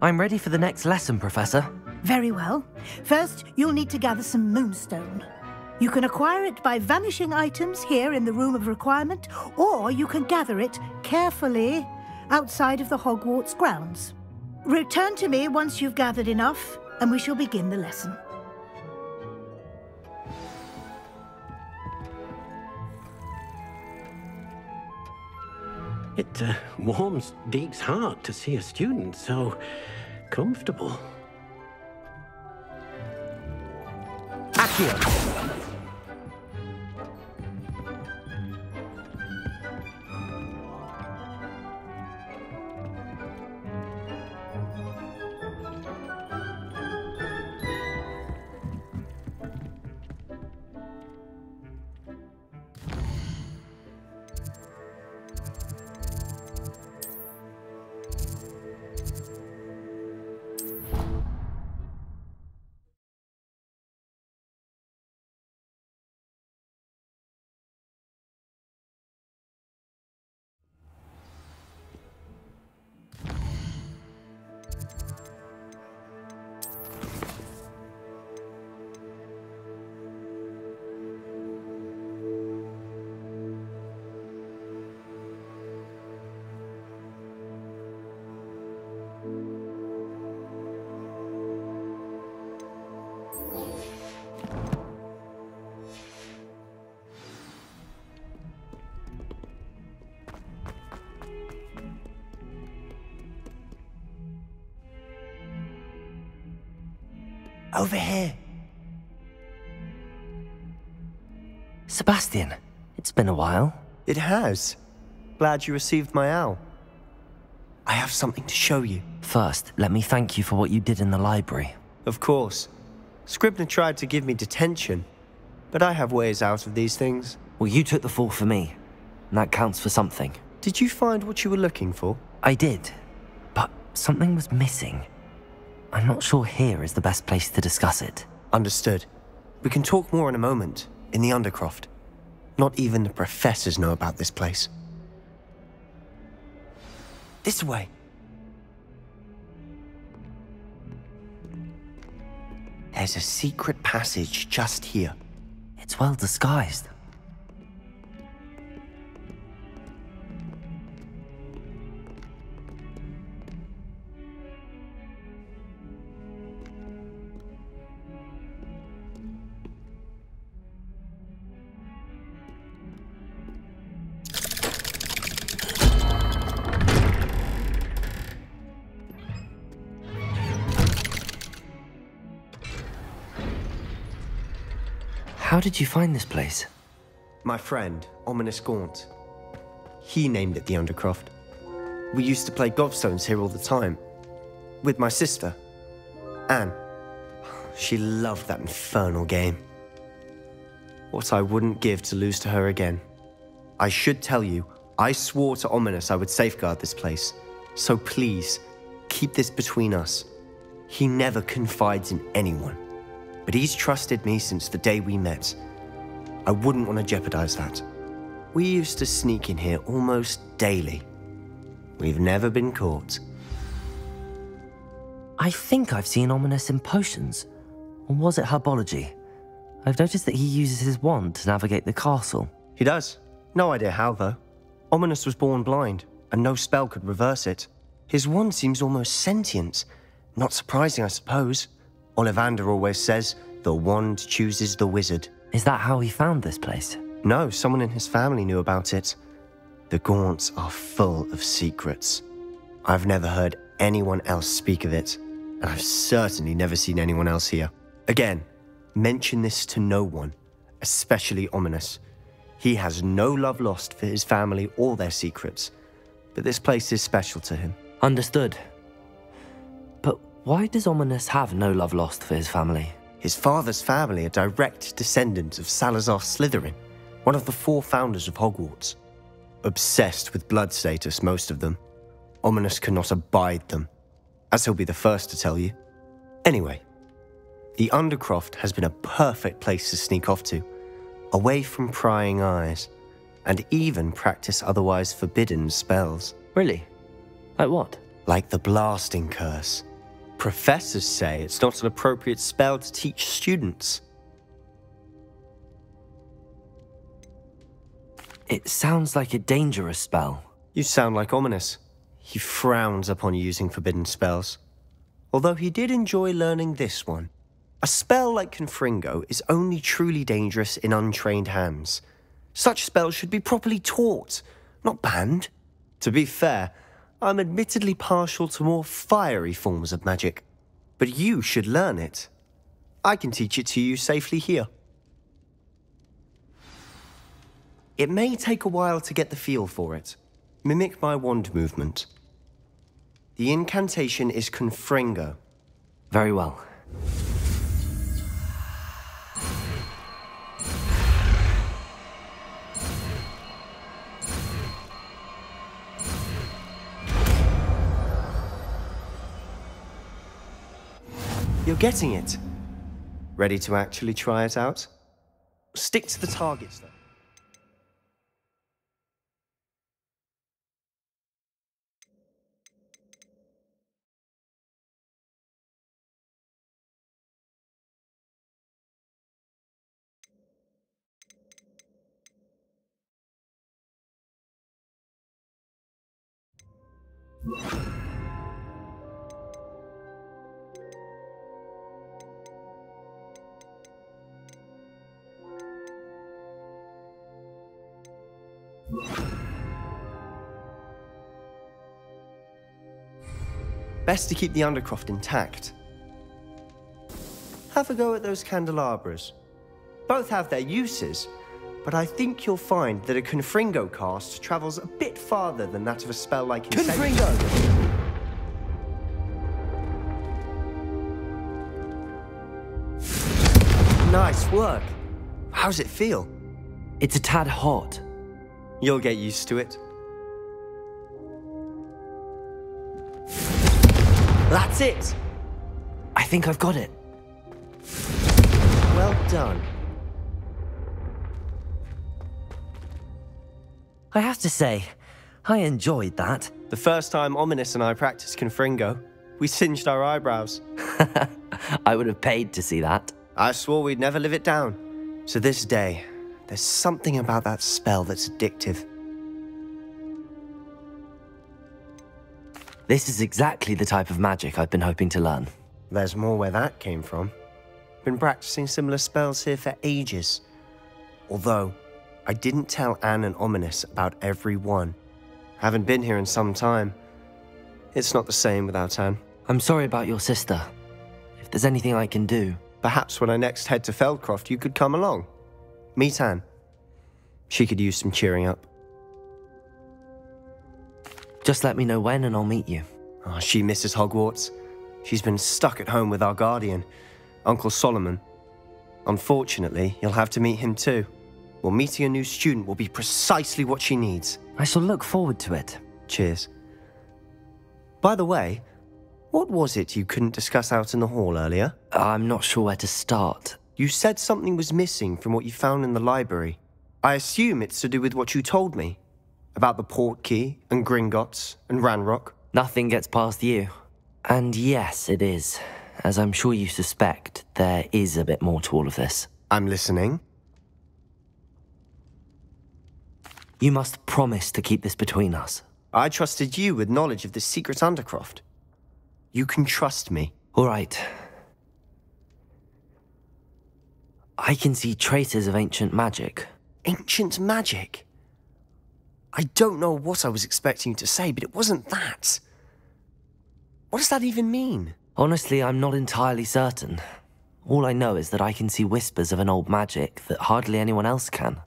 I'm ready for the next lesson, Professor. Very well. First, you'll need to gather some moonstone. You can acquire it by vanishing items here in the Room of Requirement, or you can gather it carefully outside of the Hogwarts grounds. Return to me once you've gathered enough, and we shall begin the lesson. It warms Deek's heart to see a student so comfortable. Accio! Over here. Sebastian, it's been a while. It has. Glad you received my owl. I have something to show you. First, let me thank you for what you did in the library. Of course. Scribner tried to give me detention, but I have ways out of these things. Well, you took the fall for me, and that counts for something. Did you find what you were looking for? I did, but something was missing. I'm not sure here is the best place to discuss it. Understood. We can talk more in a moment, in the Undercroft. Not even the professors know about this place. This way. There's a secret passage just here. It's well disguised. How did you find this place? My friend, Ominis Gaunt. He named it the Undercroft. We used to play gobstones here all the time. With my sister, Anne. She loved that infernal game. What I wouldn't give to lose to her again. I should tell you, I swore to Ominis I would safeguard this place. So please, keep this between us. He never confides in anyone. But he's trusted me since the day we met. I wouldn't want to jeopardize that. We used to sneak in here almost daily. We've never been caught. I think I've seen Ominis in potions. Or was it herbology? I've noticed that he uses his wand to navigate the castle. He does. No idea how, though. Ominis was born blind, and no spell could reverse it. His wand seems almost sentient. Not surprising, I suppose. Ollivander always says, the wand chooses the wizard. Is that how he found this place? No, someone in his family knew about it. The Gaunts are full of secrets. I've never heard anyone else speak of it, and I've certainly never seen anyone else here. Again, mention this to no one, especially Ominis. He has no love lost for his family or their secrets, but this place is special to him. Understood. But why does Ominis have no love lost for his family? His father's family are direct descendants of Salazar Slytherin, one of the 4 founders of Hogwarts. Obsessed with blood status, most of them. Ominis cannot abide them, as he'll be the first to tell you. Anyway, the Undercroft has been a perfect place to sneak off to, away from prying eyes, and even practice otherwise forbidden spells. Really? Like what? Like the Blasting Curse. Professors say it's not an appropriate spell to teach students. It sounds like a dangerous spell. You sound like Ominis. He frowns upon using forbidden spells. Although he did enjoy learning this one. A spell like Confringo is only truly dangerous in untrained hands. Such spells should be properly taught, not banned. To be fair, I'm admittedly partial to more fiery forms of magic. But you should learn it. I can teach it to you safely here. It may take a while to get the feel for it. Mimic my wand movement. The incantation is Confringo. Very well. You're getting it. Ready to actually try it out? Stick to the targets, though. Best to keep the Undercroft intact. Have a go at those candelabras. Both have their uses, but I think you'll find that a Confringo cast travels a bit farther than that of a spell like Confringo! Nice work. How's it feel? It's a tad hot. You'll get used to it. That's it! I think I've got it. Well done. I have to say, I enjoyed that. The first time Ominis and I practiced Confringo, we singed our eyebrows. I would have paid to see that. I swore we'd never live it down. To this day, there's something about that spell that's addictive. This is exactly the type of magic I've been hoping to learn. There's more where that came from. Been practicing similar spells here for ages. Although, I didn't tell Anne and Ominis about every one. Haven't been here in some time. It's not the same without Anne. I'm sorry about your sister. If there's anything I can do... Perhaps when I next head to Feldcroft, you could come along. Meet Anne. She could use some cheering up. Just let me know when and I'll meet you. Oh, she misses Hogwarts. She's been stuck at home with our guardian, Uncle Solomon. Unfortunately, you'll have to meet him too. Well, meeting a new student will be precisely what she needs. I shall look forward to it. Cheers. By the way, what was it you couldn't discuss out in the hall earlier? I'm not sure where to start. You said something was missing from what you found in the library. I assume it's to do with what you told me. About the Portkey, and Gringotts, and Ranrock. Nothing gets past you. And yes, it is. As I'm sure you suspect, there is a bit more to all of this. I'm listening. You must promise to keep this between us. I trusted you with knowledge of the secret Undercroft. You can trust me. All right. I can see traces of ancient magic. Ancient magic? I don't know what I was expecting you to say, but it wasn't that. What does that even mean? Honestly, I'm not entirely certain. All I know is that I can see whispers of an old magic that hardly anyone else can.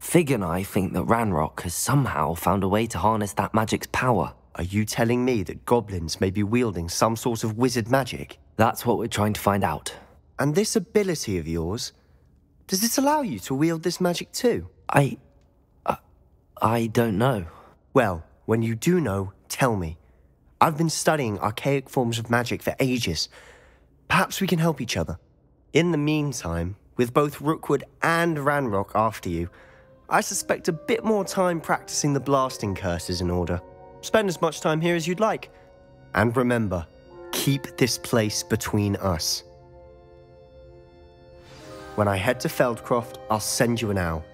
Fig and I think that Ranrock has somehow found a way to harness that magic's power. Are you telling me that goblins may be wielding some sort of wizard magic? That's what we're trying to find out. And this ability of yours, does it allow you to wield this magic too? I don't know. Well, when you do know, tell me. I've been studying archaic forms of magic for ages. Perhaps we can help each other. In the meantime, with both Rookwood and Ranrock after you, I suspect a bit more time practicing the blasting curse is in order. Spend as much time here as you'd like. And remember, keep this place between us. When I head to Feldcroft, I'll send you an owl.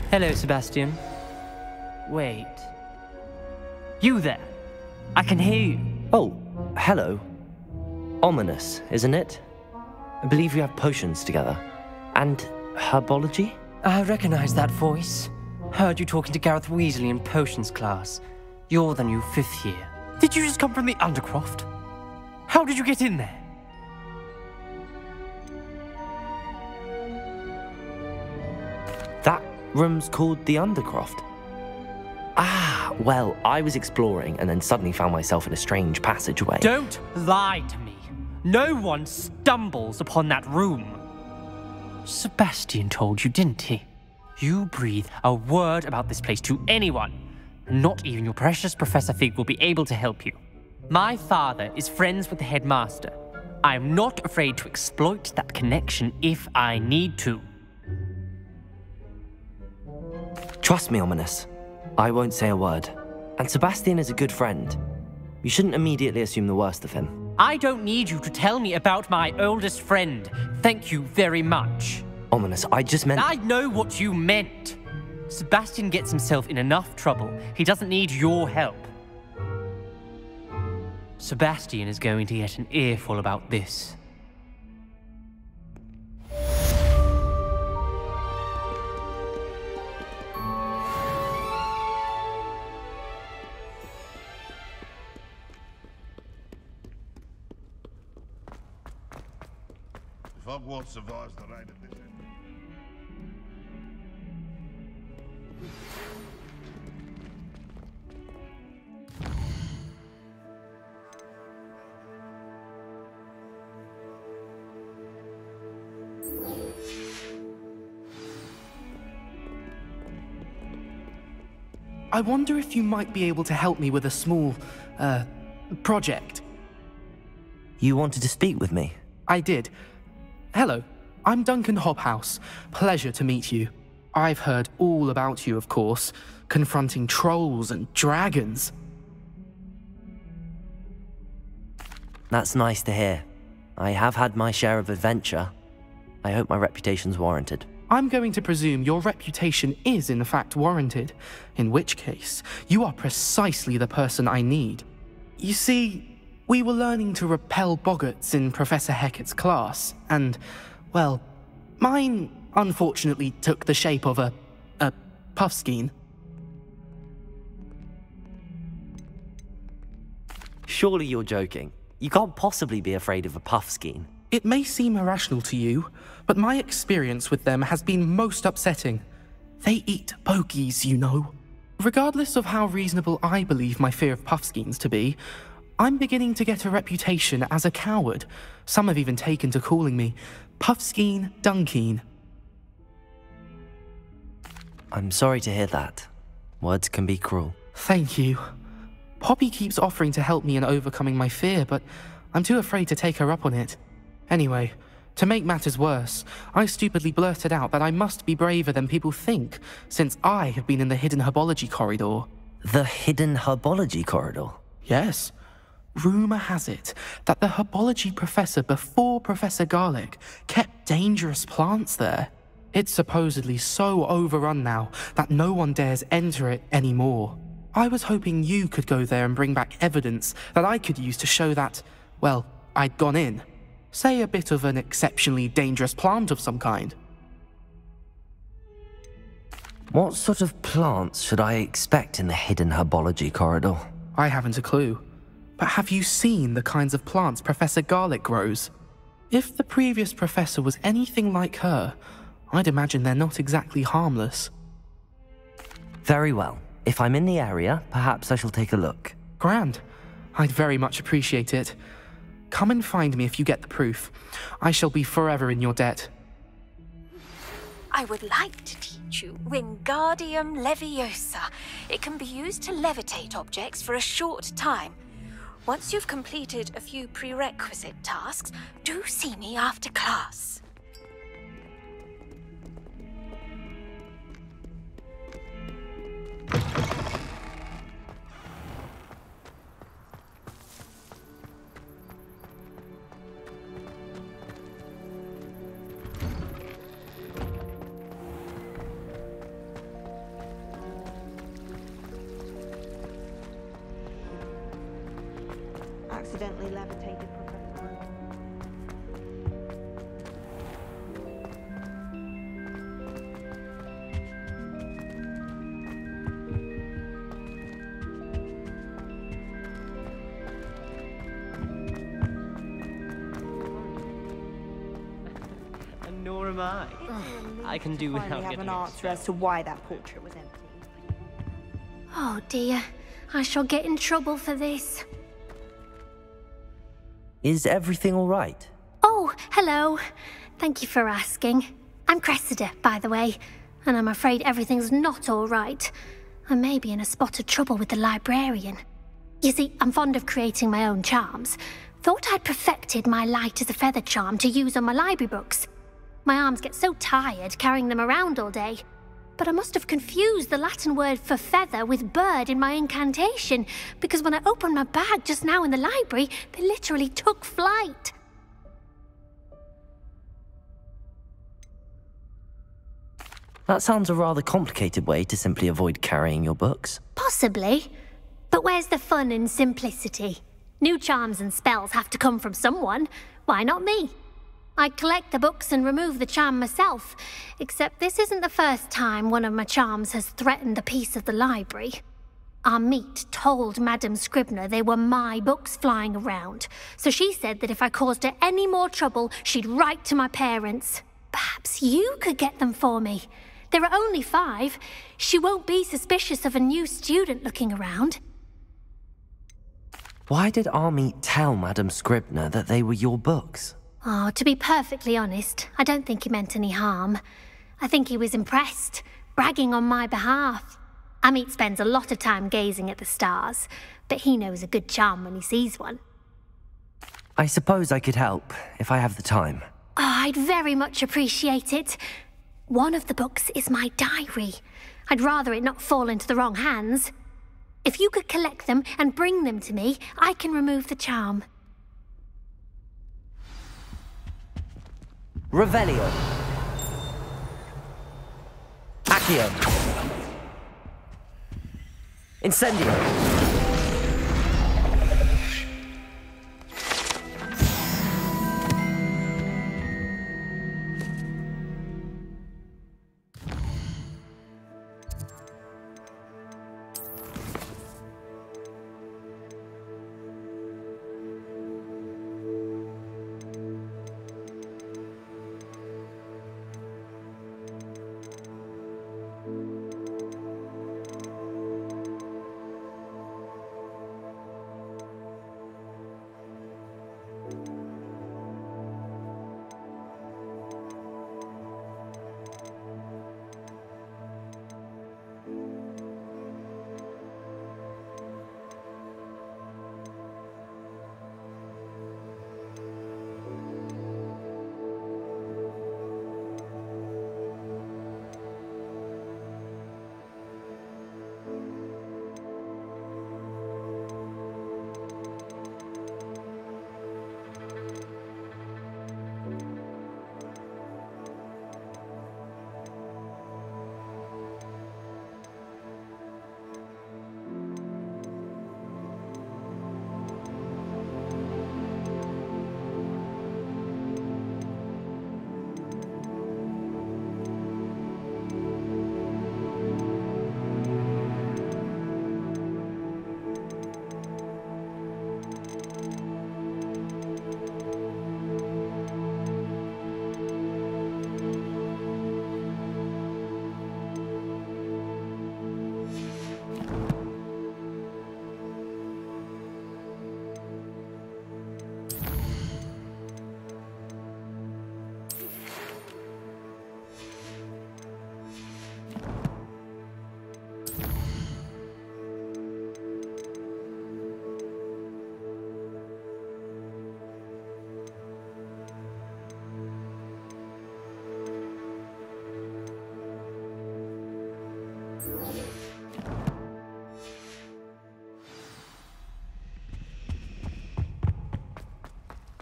Hello, Sebastian. Wait. You there? I can hear you. Oh, hello. Ominous, isn't it? I believe we have potions together. And herbology? I recognize that voice. Heard you talking to Gareth Weasley in potions class. You're the new 5th year. Did you just come from the Undercroft? How did you get in there? That room's called the Undercroft. Ah, well, I was exploring and then suddenly found myself in a strange passageway. Don't lie to me. No one stumbles upon that room. Sebastian told you, didn't he? You breathe a word about this place to anyone. Not even your precious Professor Fig will be able to help you. My father is friends with the headmaster. I am not afraid to exploit that connection if I need to. Trust me, Ominous. I won't say a word. And Sebastian is a good friend. You shouldn't immediately assume the worst of him. I don't need you to tell me about my oldest friend. Thank you very much. Ominous, I just meant... I know what you meant. Sebastian gets himself in enough trouble. He doesn't need your help. Sebastian is going to get an earful about this. If Hogwarts survives the rain of this end. I wonder if you might be able to help me with a small, project. You wanted to speak with me? I did. Hello, I'm Duncan Hobhouse. Pleasure to meet you. I've heard all about you, of course, confronting trolls and dragons. That's nice to hear. I have had my share of adventure. I hope my reputation's warranted. I'm going to presume your reputation is in fact warranted, in which case, you are precisely the person I need. You see, we were learning to repel boggarts in Professor Hecat's class, and, well, mine unfortunately took the shape of a puffskein. Surely you're joking. You can't possibly be afraid of a puffskein. It may seem irrational to you, but my experience with them has been most upsetting. They eat bogies, you know. Regardless of how reasonable I believe my fear of puffskeins to be, I'm beginning to get a reputation as a coward. Some have even taken to calling me Puffskein Dunkeen. I'm sorry to hear that. Words can be cruel. Thank you. Poppy keeps offering to help me in overcoming my fear, but I'm too afraid to take her up on it. Anyway, to make matters worse, I stupidly blurted out that I must be braver than people think, since I have been in the hidden herbology corridor. The hidden herbology corridor? Yes. Rumour has it that the herbology professor before Professor Garlick kept dangerous plants there. It's supposedly so overrun now that no one dares enter it anymore. I was hoping you could go there and bring back evidence that I could use to show that, well, I'd gone in. Say a bit of an exceptionally dangerous plant of some kind. What sort of plants should I expect in the hidden herbology corridor? I haven't a clue. But have you seen the kinds of plants Professor Garlick grows? If the previous professor was anything like her, I'd imagine they're not exactly harmless. Very well. If I'm in the area, perhaps I shall take a look. Grand. I'd very much appreciate it. Come and find me if you get the proof. I shall be forever in your debt. I would like to teach you Wingardium Leviosa. It can be used to levitate objects for a short time. Once you've completed a few prerequisite tasks, do see me after class. Accidentally levitated Professor. And nor am I. I can do without Finally have getting an answer as to why that portrait was empty. Oh dear, I shall get in trouble for this. Is everything all right? Oh, hello. Thank you for asking. I'm Cressida, by the way, and I'm afraid everything's not all right. I may be in a spot of trouble with the librarian. You see, I'm fond of creating my own charms. Thought I'd perfected my light as a feather charm to use on my library books. My arms get so tired carrying them around all day. But I must have confused the Latin word for feather with bird in my incantation, because when I opened my bag just now in the library, they literally took flight. That sounds a rather complicated way to simply avoid carrying your books. Possibly. But where's the fun in simplicity? New charms and spells have to come from someone. Why not me? I collect the books and remove the charm myself, except this isn't the first time one of my charms has threatened the peace of the library. Our meet told Madame Scribner they were my books flying around, so she said that if I caused her any more trouble, she'd write to my parents. Perhaps you could get them for me. There are only 5. She won't be suspicious of a new student looking around. Why did Army tell Madame Scribner that they were your books? Oh, to be perfectly honest, I don't think he meant any harm. I think he was impressed, bragging on my behalf. Amit spends a lot of time gazing at the stars, but he knows a good charm when he sees one. I suppose I could help, if I have the time. Oh, I'd very much appreciate it. One of the books is my diary. I'd rather it not fall into the wrong hands. If you could collect them and bring them to me, I can remove the charm. Revelio. Accio. Incendio.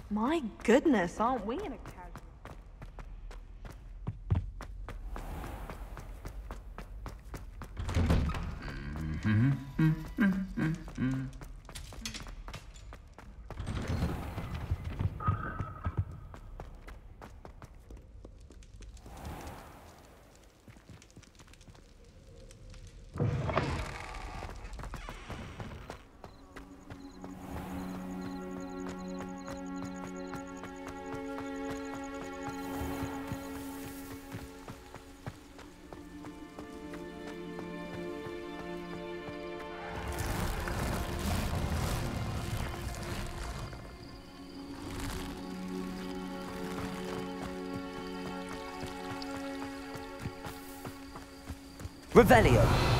My goodness, aren't we in a casual... Revelio.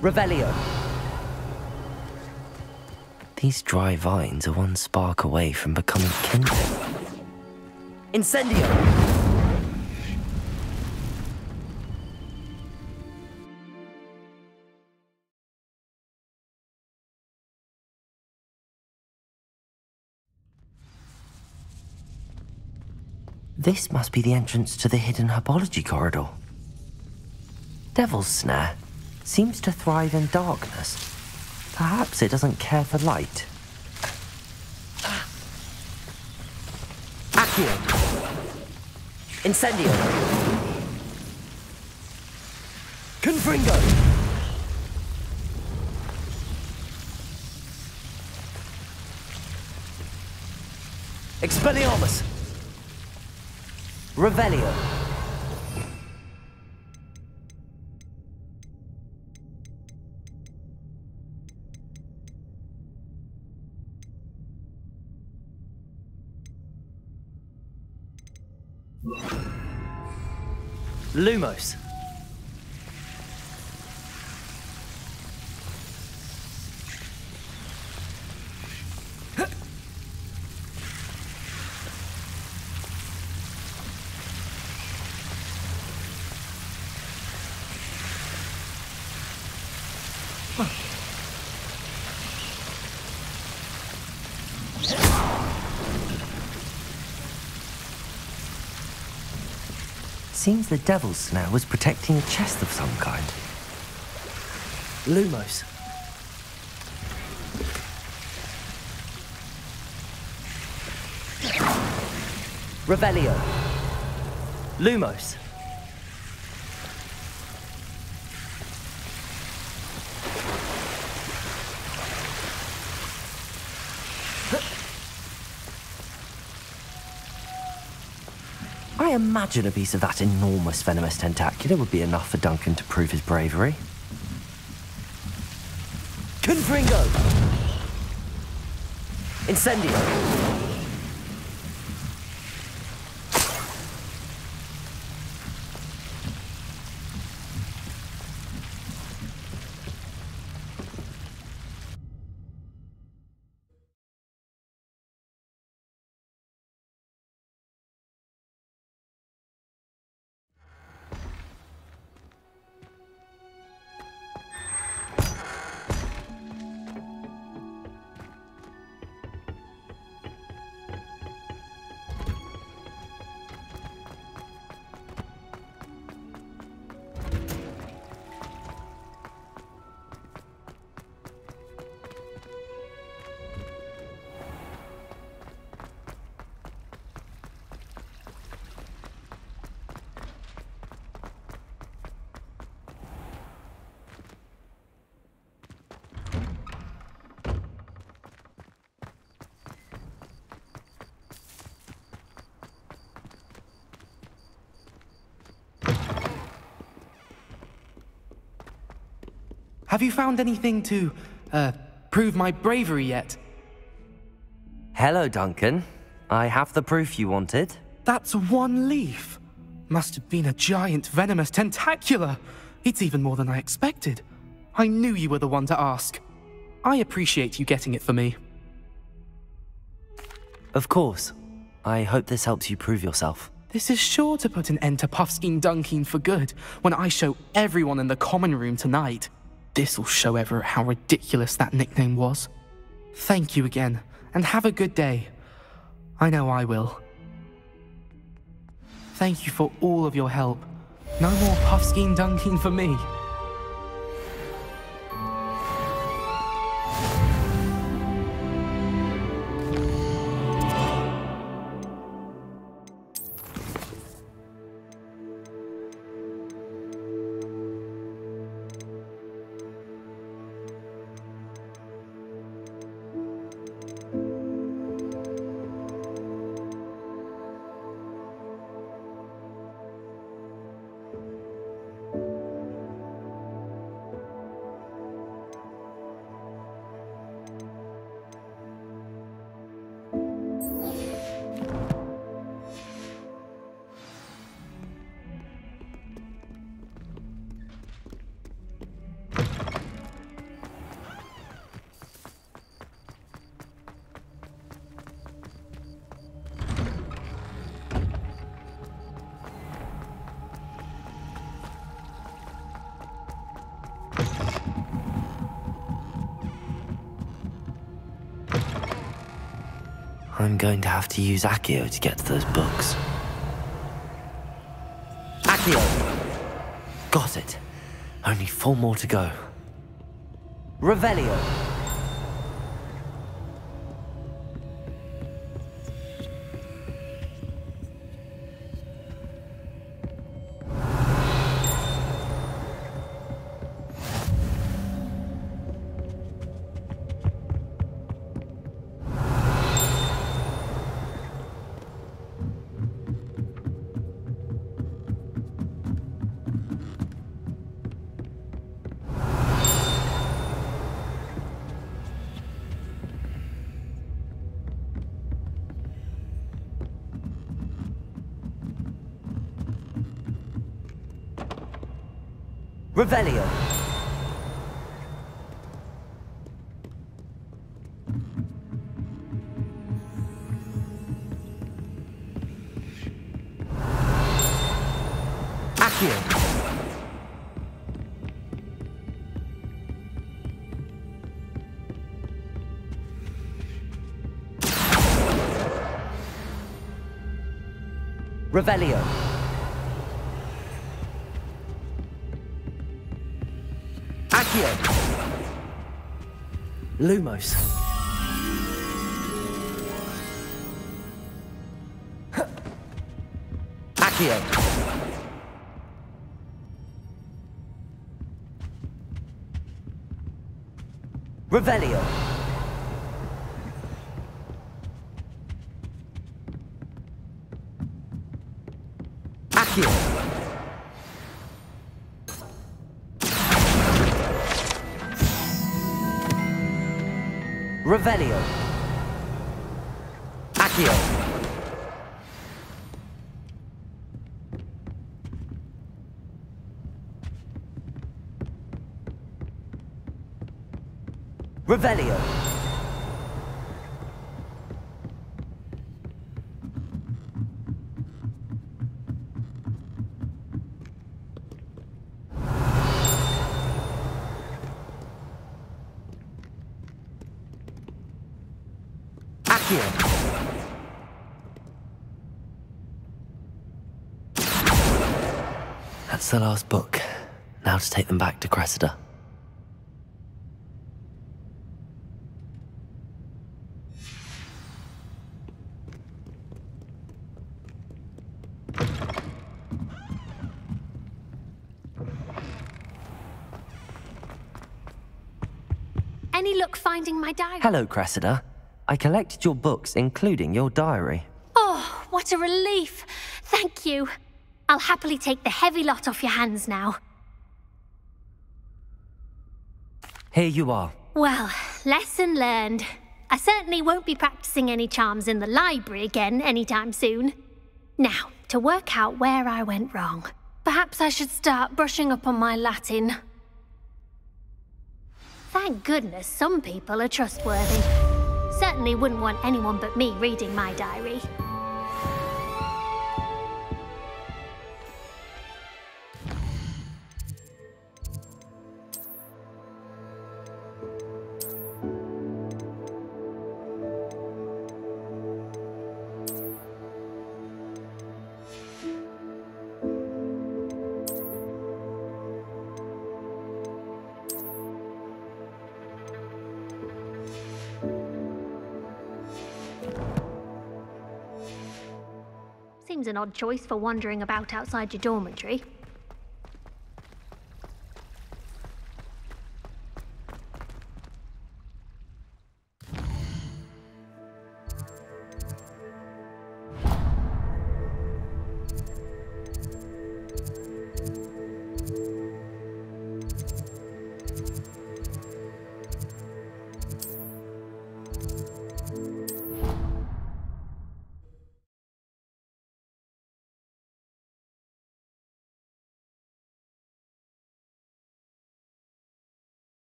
Revelio. These dry vines are one spark away from becoming kindled. Incendio! This must be the entrance to the hidden herbology corridor. Devil's Snare seems to thrive in darkness. Perhaps it doesn't care for light. Accio! Incendio! Confringo! Expelliarmus! Revelio! Lumos. Seems the Devil's Snare was protecting a chest of some kind. Lumos. Revelio. Lumos. I imagine a piece of that enormous venomous tentacular would be enough for Duncan to prove his bravery. Confringo! Incendio! Have you found anything to, prove my bravery yet? Hello, Duncan. I have the proof you wanted. That's one leaf. Must have been a giant venomous tentacula. It's even more than I expected. I knew you were the one to ask. I appreciate you getting it for me. Of course. I hope this helps you prove yourself. This is sure to put an end to Puffskein Dunkeen for good when I show everyone in the common room tonight. This'll show Everett how ridiculous that nickname was. Thank you again, and have a good day. I know I will. Thank you for all of your help. No more Puffskein Dunkeen for me. I'm going to have to use Accio to get to those books. Accio! Got it. Only 4 more to go. Revelio! Revelio! Accio! Revelio! Accio! Lumos. Accio! Revelio! Accio! Revelio! Accio! Revelio! That's the last book. Now to take them back to Cressida. Any luck finding my diary? Hello, Cressida. I collected your books, including your diary. Oh, what a relief. Thank you. I'll happily take the heavy lot off your hands now. Here you are. Well, lesson learned. I certainly won't be practicing any charms in the library again anytime soon. Now, to work out where I went wrong. Perhaps I should start brushing up on my Latin. Thank goodness some people are trustworthy. Certainly wouldn't want anyone but me reading my diary. Seems an odd choice for wandering about outside your dormitory.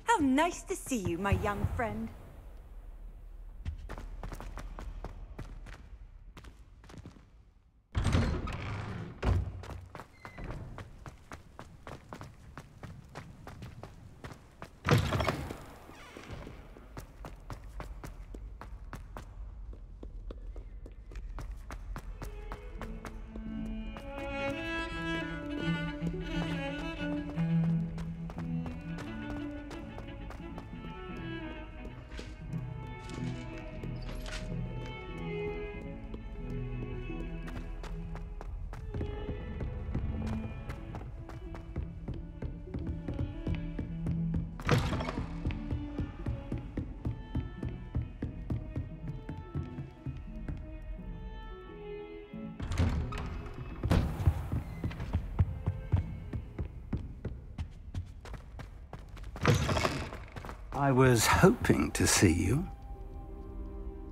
How nice to see you, my young friend. I was hoping to see you.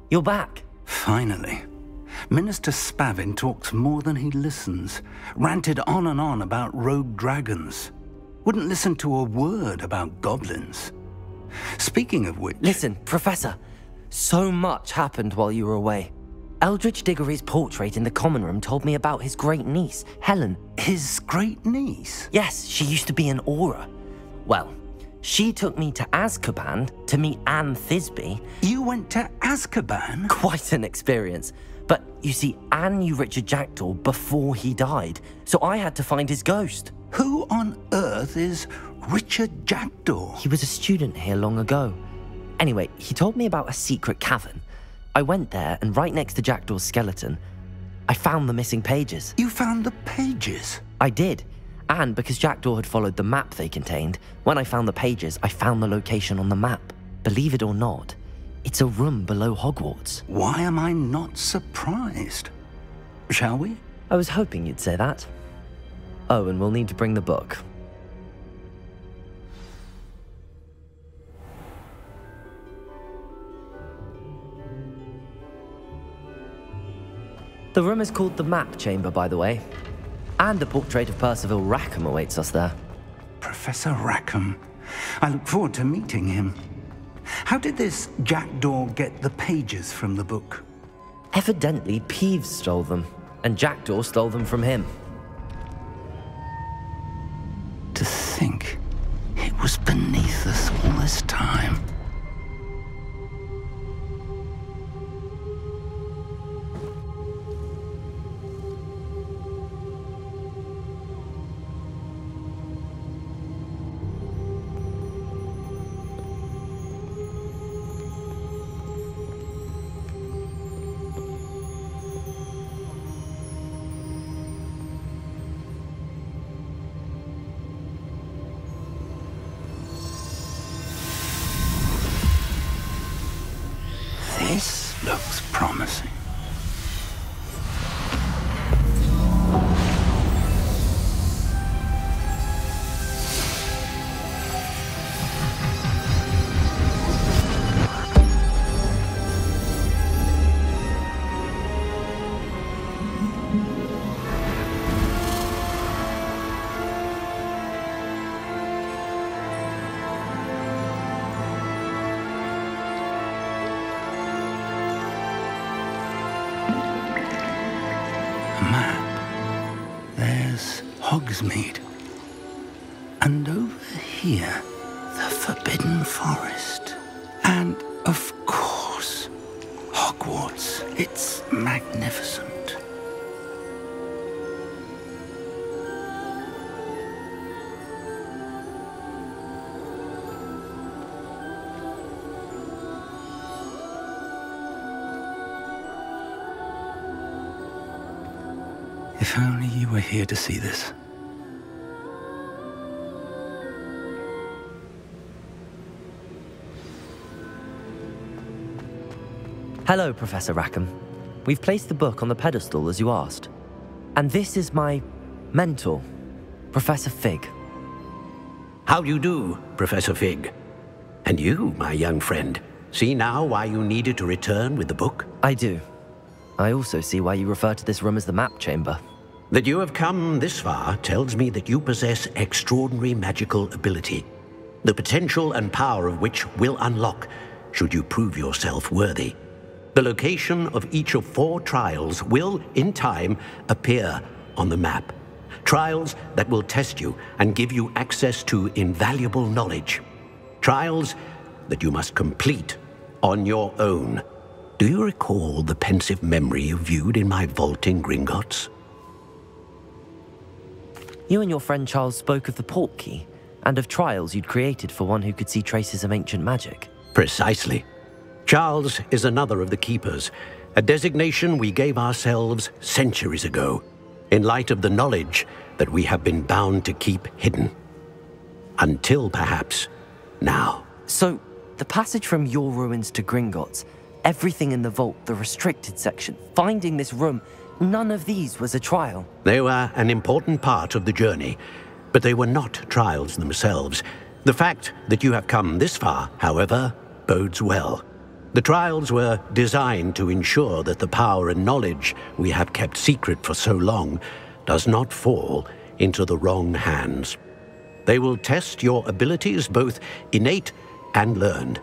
You're back. Finally. Minister Spavin talks more than he listens. Ranted on and on about rogue dragons. Wouldn't listen to a word about goblins. Speaking of which... Listen, Professor. So much happened while you were away. Eldridge Diggory's portrait in the common room told me about his great niece, Helen. His great niece? Yes, she used to be an Auror. Well, she took me to Azkaban to meet Anne Thisbe. You went to Azkaban? Quite an experience. But you see, Anne knew Richard Jackdaw before he died, so I had to find his ghost. Who on earth is Richard Jackdaw? He was a student here long ago. Anyway, he told me about a secret cavern. I went there, and right next to Jackdaw's skeleton, I found the missing pages. You found the pages? I did. And because Jackdaw had followed the map they contained, when I found the pages, I found the location on the map. Believe it or not, it's a room below Hogwarts. Why am I not surprised? Shall we? I was hoping you'd say that. Oh, and we'll need to bring the book. The room is called the Map Chamber, by the way. And a portrait of Percival Rackham awaits us there. Professor Rackham. I look forward to meeting him. How did this Jackdaw get the pages from the book? Evidently, Peeves stole them, and Jackdaw stole them from him. To think it was beneath us all this time. This looks promising. Hogsmeade. And over here, the Forbidden Forest. And, of course, Hogwarts. It's magnificent. If only you were here to see this. Hello, Professor Rackham. We've placed the book on the pedestal as you asked. And this is my mentor, Professor Fig. How do you do, Professor Fig? And you, my young friend, see now why you needed to return with the book? I do. I also see why you refer to this room as the map chamber. That you have come this far tells me that you possess extraordinary magical ability, the potential and power of which will unlock should you prove yourself worthy. The location of each of 4 trials will, in time, appear on the map. Trials that will test you and give you access to invaluable knowledge. Trials that you must complete on your own. Do you recall the pensive memory you viewed in my vault in Gringotts? You and your friend Charles spoke of the Portkey, and of trials you'd created for one who could see traces of ancient magic. Precisely. Charles is another of the Keepers, a designation we gave ourselves centuries ago, in light of the knowledge that we have been bound to keep hidden. Until, perhaps, now. So, the passage from your ruins to Gringotts, everything in the vault, the restricted section, finding this room, none of these was a trial. They were an important part of the journey, but they were not trials themselves. The fact that you have come this far, however, bodes well. The trials were designed to ensure that the power and knowledge we have kept secret for so long does not fall into the wrong hands. They will test your abilities, both innate and learned.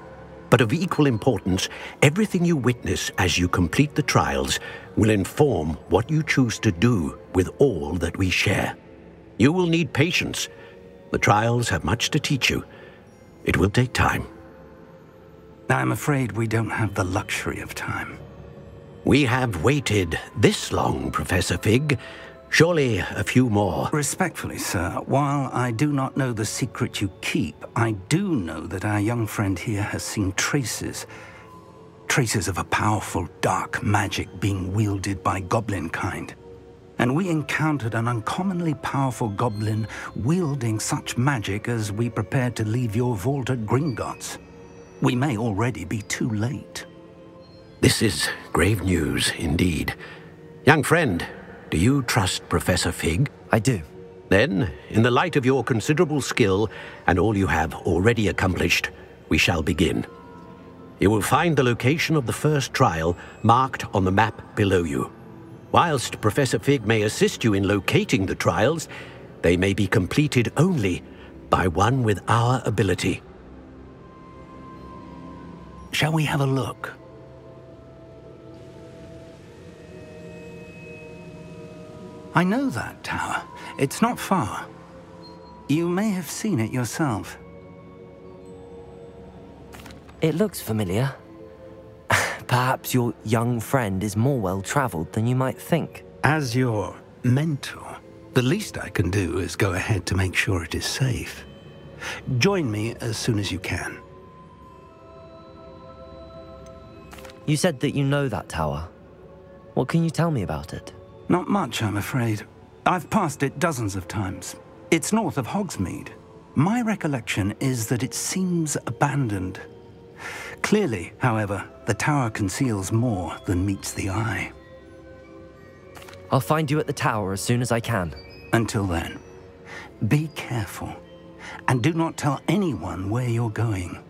But of equal importance, everything you witness as you complete the trials will inform what you choose to do with all that we share. You will need patience. The trials have much to teach you. It will take time. I'm afraid we don't have the luxury of time. We have waited this long, Professor Fig. Surely a few more. Respectfully, sir, while I do not know the secret you keep, I do know that our young friend here has seen traces of a powerful dark magic being wielded by goblin kind. And we encountered an uncommonly powerful goblin wielding such magic as we prepared to leave your vault at Gringotts. We may already be too late. This is grave news indeed. Young friend, do you trust Professor Fig? I do. Then, in the light of your considerable skill and all you have already accomplished, we shall begin. You will find the location of the first trial marked on the map below you. Whilst Professor Fig may assist you in locating the trials, they may be completed only by one with our ability. Shall we have a look? I know that tower. It's not far. You may have seen it yourself. It looks familiar. Perhaps your young friend is more well-traveled than you might think. As your mentor, the least I can do is go ahead to make sure it is safe. Join me as soon as you can. You said that you know that tower. What can you tell me about it? Not much, I'm afraid. I've passed it dozens of times. It's north of Hogsmeade. My recollection is that it seems abandoned. Clearly, however, the tower conceals more than meets the eye. I'll find you at the tower as soon as I can. Until then, be careful, and do not tell anyone where you're going.